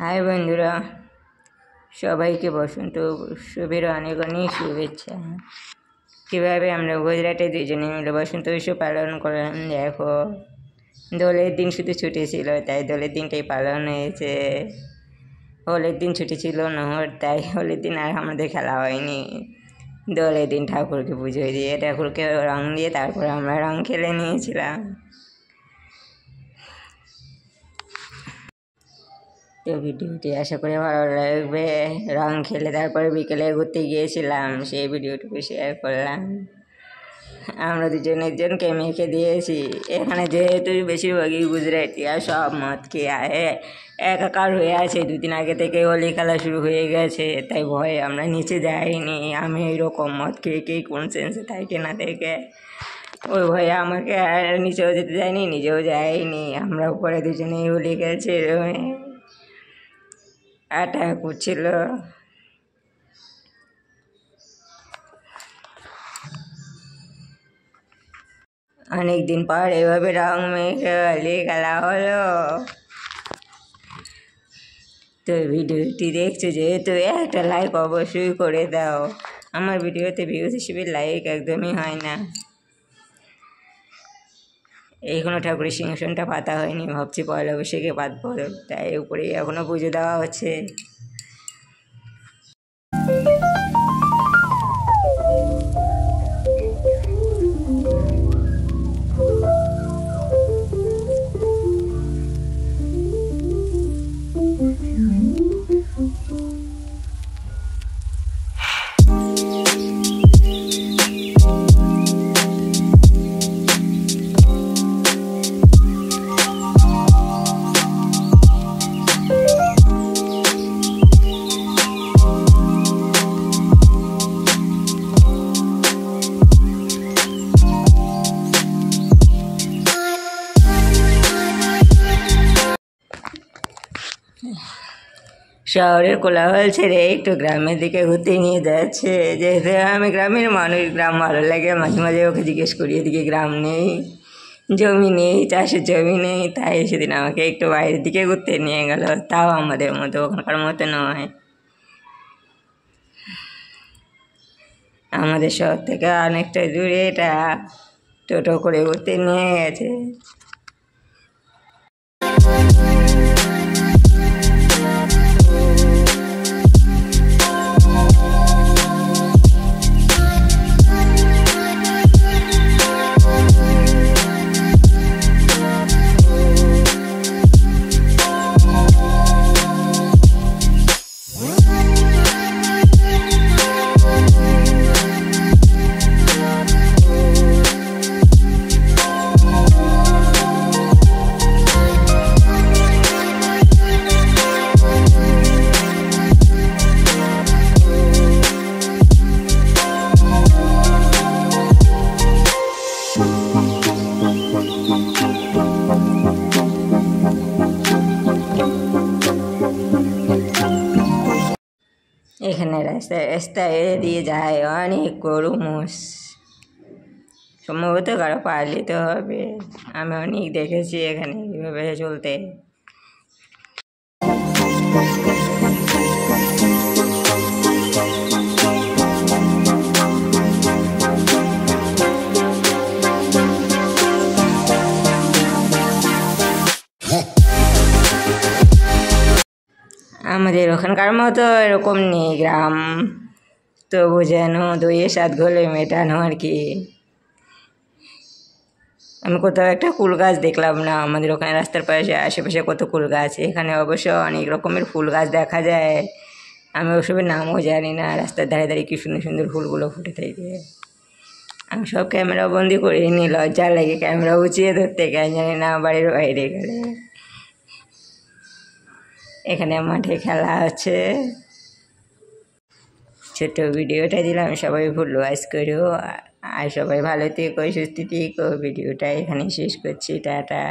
High বন্ধুরা, সবাইকে বসন্ত উৎসবের অনেক অনেক শুভেচ্ছা। কীভাবে আমরা গুজরাটে দুজনে মিলে বসন্ত উৎসব পালন করলাম দেখো। দোলের দিন শুধু ছুটি ছিল, তাই দোলের দিনটাই পালন হয়েছে। হোলির দিন ছুটি ছিল না, তাই হোলির দিন আর আমাদের খেলা হয়নি। দোলের দিন ঠাকুরকে পুজো দিয়ে ঠাকুরকে রং দিয়ে তারপর আমরা রং খেলে নিয়েছিলাম। তো ভিডিওটি আশা করি ভালো লাগবে। রং খেলে তারপরে বিকেলে ঘুরতে গিয়েছিলাম, সেই ভিডিওটুকু শেয়ার করলাম। আমরা দুজনকে মেখে দিয়েছি। এখানে যেহেতু বেশিরভাগই গুজরাটি আর সব মদ খেয়ে একাকার হয়ে আছে, দুদিন আগে থেকে হোলি খেলা শুরু হয়ে গেছে, তাই ভয়ে আমরা নিচে যাইনি। আমি এইরকম মদ খেয়ে কোন সেন্সে থাকি না দেখে ওই ভয়ে আমাকে আর নিচেও যেতে যায়নি, নিজেও যাইনি। আমরা উপরে দুজনেই হোলি খেলছি, আটা করছিল। অনেকদিন পর এভাবে রং মেখে হোলি খেলা হলো। তো ভিডিওটি দেখছো যেহেতু একটা লাইক অবশ্যই করে দাও। আমার ভিডিওতে ভিউজ হিসেবে লাইক একদমই হয় না। এখনো ঠাকুরের সিংহাসনটা পাতা হয়নি, ভাবছি পয়লা বৈশাখে পাতবো, তাই উপরে এখনো পুজো দেওয়া হচ্ছে। শহরের কোলাহল ছেড়ে একটু গ্রামের দিকে ঘুরতে নিয়ে যাচ্ছে। যেহেতু আমি গ্রামের মানুষ, গ্রাম ভালো লাগে। মাঝে মাঝে ওকে জিজ্ঞেস করি এদিকে গ্রাম নেই, জমি নেই, চাষের জমি নেই, তাই সেদিন আমাকে একটু বাইরের দিকে ঘুরতে নিয়ে গেল। তাও আমাদের মতো, ওখানকার মতো নয়। আমাদের শহর থেকে অনেকটা দূরে, এটা টোটো করে ঘুরতে নিয়ে গেছে। এখানে রাস্তায় দিয়ে যায় অনেক গরু মোষ, সম্ভবত কারো পালিত হবে। আমি অনেক দেখেছি এখানে এইভাবে চলতে। আমাদের ওখানকার মতো এরকম নেই গ্রাম, তবু যেন 2-7 ঘোলে মেটানো আর কি। আমি কোথাও একটা কুল গাছ দেখলাম না। আমাদের ওখানে রাস্তার পাশে আশেপাশে কত কুল গাছ, এখানে অবশ্য অনেক রকমের ফুল গাছ দেখা যায়। আমি ওসবের নামও জানি না। রাস্তার ধারে ধারে কি সুন্দর সুন্দর ফুলগুলো ফুটে থাকে। আমি সব ক্যামেরা বন্দি করে নি, লজ্জা লাগে ক্যামেরা উঁচিয়ে ধরতে, কেন জানি না বাড়ির বাইরে গেলে। এখানে মাঠে খেলা হচ্ছে। ছোট্ট ভিডিওটা দিলাম, সবাই ভুল ওয়াচ করো আর সবাই ভালো থেকো, সুস্থ থেকো। ভিডিওটা এখানে শেষ করছি, টাটা।